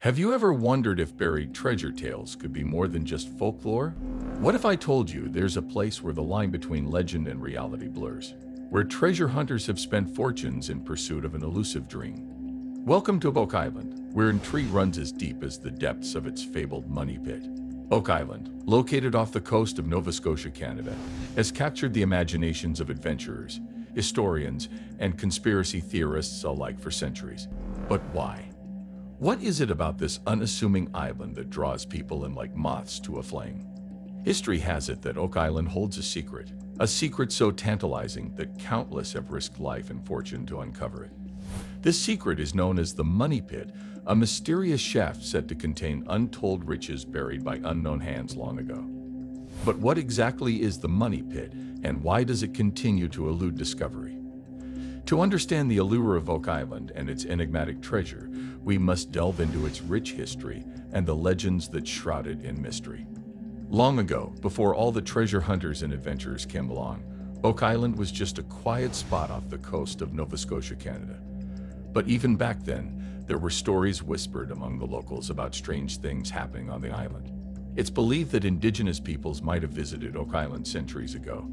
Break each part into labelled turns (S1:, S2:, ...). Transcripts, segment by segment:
S1: Have you ever wondered if buried treasure tales could be more than just folklore? What if I told you there's a place where the line between legend and reality blurs, where treasure hunters have spent fortunes in pursuit of an elusive dream? Welcome to Oak Island, where intrigue runs as deep as the depths of its fabled money pit. Oak Island, located off the coast of Nova Scotia, Canada, has captured the imaginations of adventurers, historians, and conspiracy theorists alike for centuries. But why? What is it about this unassuming island that draws people in like moths to a flame? History has it that Oak Island holds a secret so tantalizing that countless have risked life and fortune to uncover it. This secret is known as the Money Pit, a mysterious shaft said to contain untold riches buried by unknown hands long ago. But what exactly is the Money Pit, and why does it continue to elude discovery? To understand the allure of Oak Island and its enigmatic treasure, we must delve into its rich history and the legends that shroud it in mystery. Long ago, before all the treasure hunters and adventurers came along, Oak Island was just a quiet spot off the coast of Nova Scotia, Canada. But even back then, there were stories whispered among the locals about strange things happening on the island. It's believed that indigenous peoples might have visited Oak Island centuries ago,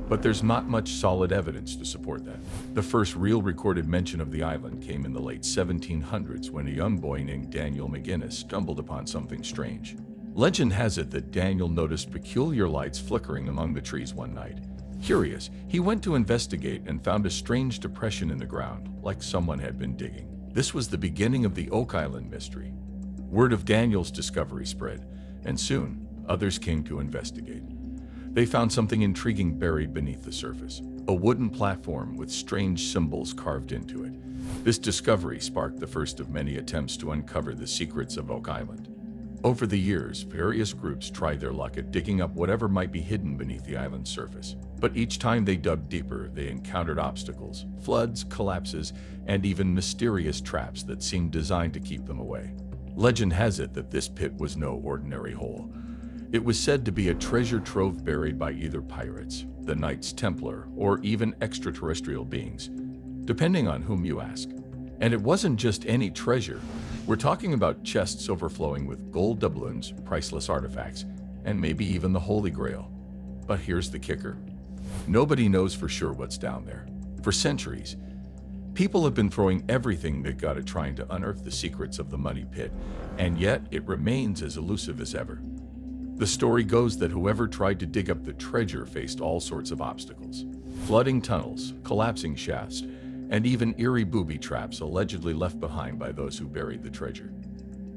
S1: but there's not much solid evidence to support that. The first real recorded mention of the island came in the late 1700s when a young boy named Daniel McGinnis stumbled upon something strange. Legend has it that Daniel noticed peculiar lights flickering among the trees one night. Curious, he went to investigate and found a strange depression in the ground, like someone had been digging. This was the beginning of the Oak Island mystery. Word of Daniel's discovery spread, and soon others came to investigate. They found something intriguing buried beneath the surface, a wooden platform with strange symbols carved into it. This discovery sparked the first of many attempts to uncover the secrets of Oak Island. Over the years, various groups tried their luck at digging up whatever might be hidden beneath the island's surface. But each time they dug deeper, they encountered obstacles, floods, collapses, and even mysterious traps that seemed designed to keep them away. Legend has it that this pit was no ordinary hole. It was said to be a treasure trove buried by either pirates, the Knights Templar, or even extraterrestrial beings, depending on whom you ask. And it wasn't just any treasure. We're talking about chests overflowing with gold doubloons, priceless artifacts, and maybe even the Holy Grail. But here's the kicker. Nobody knows for sure what's down there. For centuries, people have been throwing everything they've got at trying to unearth the secrets of the Money Pit, and yet it remains as elusive as ever. The story goes that whoever tried to dig up the treasure faced all sorts of obstacles. Flooding tunnels, collapsing shafts, and even eerie booby traps allegedly left behind by those who buried the treasure.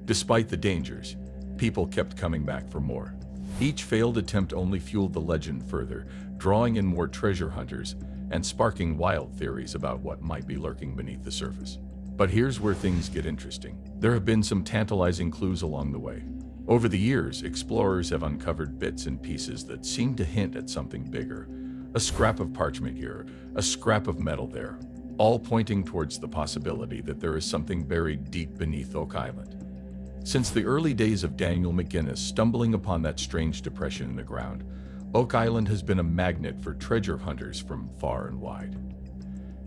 S1: Despite the dangers, people kept coming back for more. Each failed attempt only fueled the legend further, drawing in more treasure hunters and sparking wild theories about what might be lurking beneath the surface. But here's where things get interesting. There have been some tantalizing clues along the way. Over the years, explorers have uncovered bits and pieces that seem to hint at something bigger. A scrap of parchment here, a scrap of metal there, all pointing towards the possibility that there is something buried deep beneath Oak Island. Since the early days of Daniel McGinnis stumbling upon that strange depression in the ground, Oak Island has been a magnet for treasure hunters from far and wide.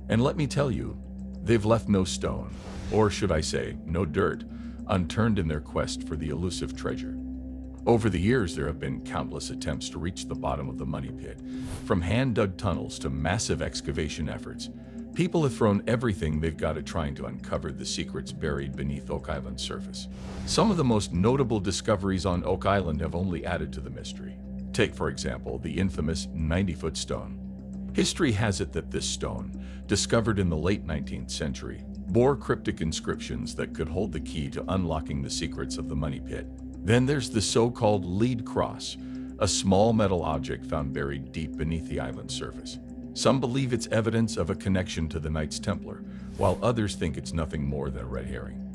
S1: And let me tell you, they've left no stone, or should I say, no dirt, unturned in their quest for the elusive treasure. Over the years, there have been countless attempts to reach the bottom of the Money Pit. From hand-dug tunnels to massive excavation efforts, people have thrown everything they've got at trying to uncover the secrets buried beneath Oak Island's surface. Some of the most notable discoveries on Oak Island have only added to the mystery. Take, for example, the infamous 90-foot stone. History has it that this stone, discovered in the late 19th century, bore cryptic inscriptions that could hold the key to unlocking the secrets of the Money Pit. Then there's the so-called lead cross, a small metal object found buried deep beneath the island's surface. Some believe it's evidence of a connection to the Knights Templar, while others think it's nothing more than a red herring.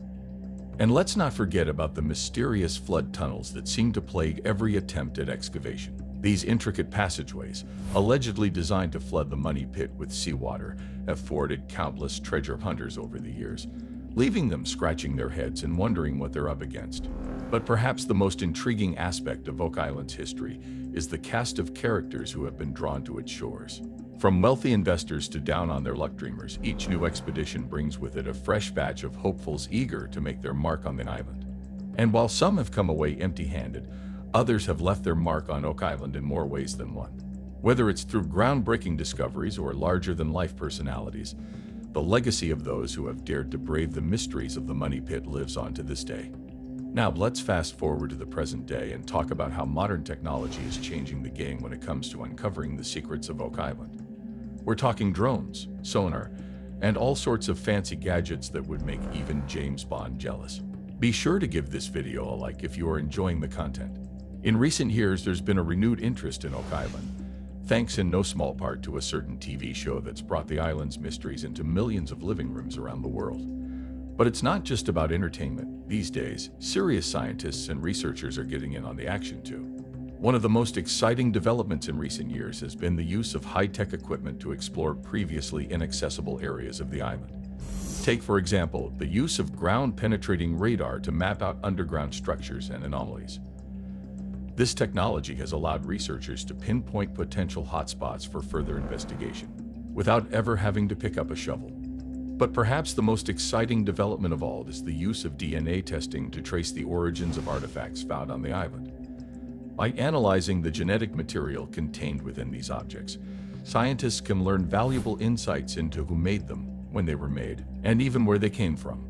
S1: And let's not forget about the mysterious flood tunnels that seem to plague every attempt at excavation. These intricate passageways, allegedly designed to flood the Money Pit with seawater, have thwarted countless treasure hunters over the years, leaving them scratching their heads and wondering what they're up against. But perhaps the most intriguing aspect of Oak Island's history is the cast of characters who have been drawn to its shores. From wealthy investors to down-on-their-luck dreamers, each new expedition brings with it a fresh batch of hopefuls eager to make their mark on the island. And while some have come away empty-handed, others have left their mark on Oak Island in more ways than one. Whether it's through groundbreaking discoveries or larger-than-life personalities, the legacy of those who have dared to brave the mysteries of the money pit lives on to this day. Now, let's fast forward to the present day and talk about how modern technology is changing the game when it comes to uncovering the secrets of Oak Island. We're talking drones, sonar, and all sorts of fancy gadgets that would make even James Bond jealous. Be sure to give this video a like if you are enjoying the content. In recent years, there's been a renewed interest in Oak Island, thanks in no small part to a certain TV show that's brought the island's mysteries into millions of living rooms around the world. But it's not just about entertainment. These days, serious scientists and researchers are getting in on the action too. One of the most exciting developments in recent years has been the use of high-tech equipment to explore previously inaccessible areas of the island. Take, for example, the use of ground-penetrating radar to map out underground structures and anomalies. This technology has allowed researchers to pinpoint potential hotspots for further investigation, without ever having to pick up a shovel. But perhaps the most exciting development of all is the use of DNA testing to trace the origins of artifacts found on the island. By analyzing the genetic material contained within these objects, scientists can learn valuable insights into who made them, when they were made, and even where they came from.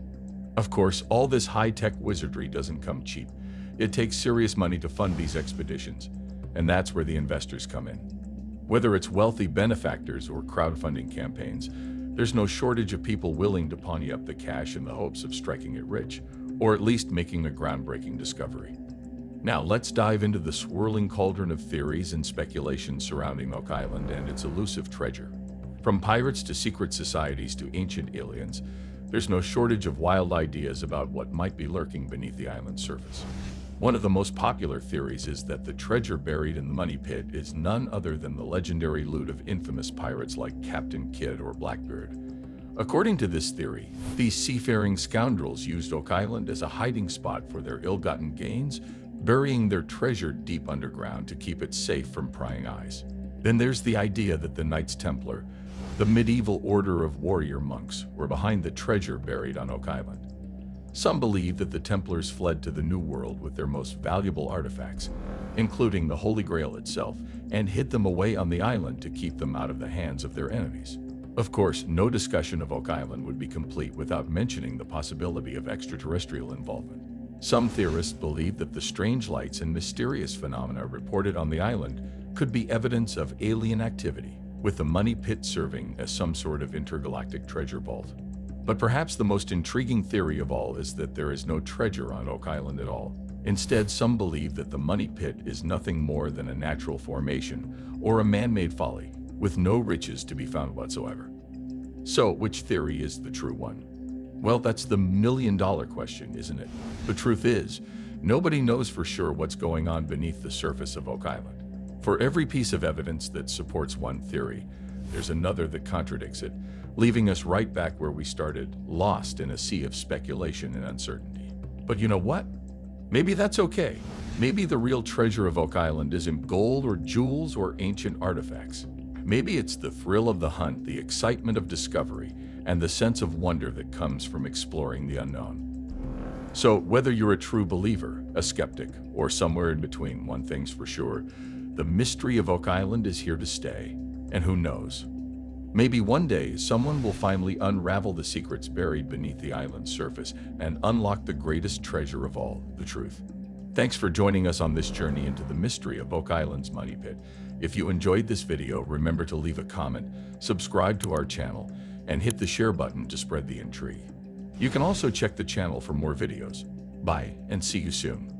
S1: Of course, all this high-tech wizardry doesn't come cheap. It takes serious money to fund these expeditions, and that's where the investors come in. Whether it's wealthy benefactors or crowdfunding campaigns, there's no shortage of people willing to pony up the cash in the hopes of striking it rich, or at least making a groundbreaking discovery. Now, let's dive into the swirling cauldron of theories and speculation surrounding Oak Island and its elusive treasure. From pirates to secret societies to ancient aliens, there's no shortage of wild ideas about what might be lurking beneath the island's surface. One of the most popular theories is that the treasure buried in the money pit is none other than the legendary loot of infamous pirates like Captain Kidd or Blackbeard. According to this theory, these seafaring scoundrels used Oak Island as a hiding spot for their ill-gotten gains, burying their treasure deep underground to keep it safe from prying eyes. Then there's the idea that the Knights Templar, the medieval order of warrior monks, were behind the treasure buried on Oak Island. Some believe that the Templars fled to the New World with their most valuable artifacts, including the Holy Grail itself, and hid them away on the island to keep them out of the hands of their enemies. Of course, no discussion of Oak Island would be complete without mentioning the possibility of extraterrestrial involvement. Some theorists believe that the strange lights and mysterious phenomena reported on the island could be evidence of alien activity, with the money pit serving as some sort of intergalactic treasure vault. But perhaps the most intriguing theory of all is that there is no treasure on Oak Island at all. Instead, some believe that the money pit is nothing more than a natural formation or a man-made folly, with no riches to be found whatsoever. So, which theory is the true one? Well, that's the million-dollar question, isn't it? The truth is, nobody knows for sure what's going on beneath the surface of Oak Island. For every piece of evidence that supports one theory, there's another that contradicts it, leaving us right back where we started, lost in a sea of speculation and uncertainty. But you know what? Maybe that's okay. Maybe the real treasure of Oak Island isn't gold or jewels or ancient artifacts. Maybe it's the thrill of the hunt, the excitement of discovery, and the sense of wonder that comes from exploring the unknown. So, whether you're a true believer, a skeptic, or somewhere in between, one thing's for sure, the mystery of Oak Island is here to stay. And who knows? Maybe one day, someone will finally unravel the secrets buried beneath the island's surface and unlock the greatest treasure of all, the truth. Thanks for joining us on this journey into the mystery of Oak Island's money pit. If you enjoyed this video, remember to leave a comment, subscribe to our channel, and hit the share button to spread the intrigue. You can also check the channel for more videos. Bye, and see you soon.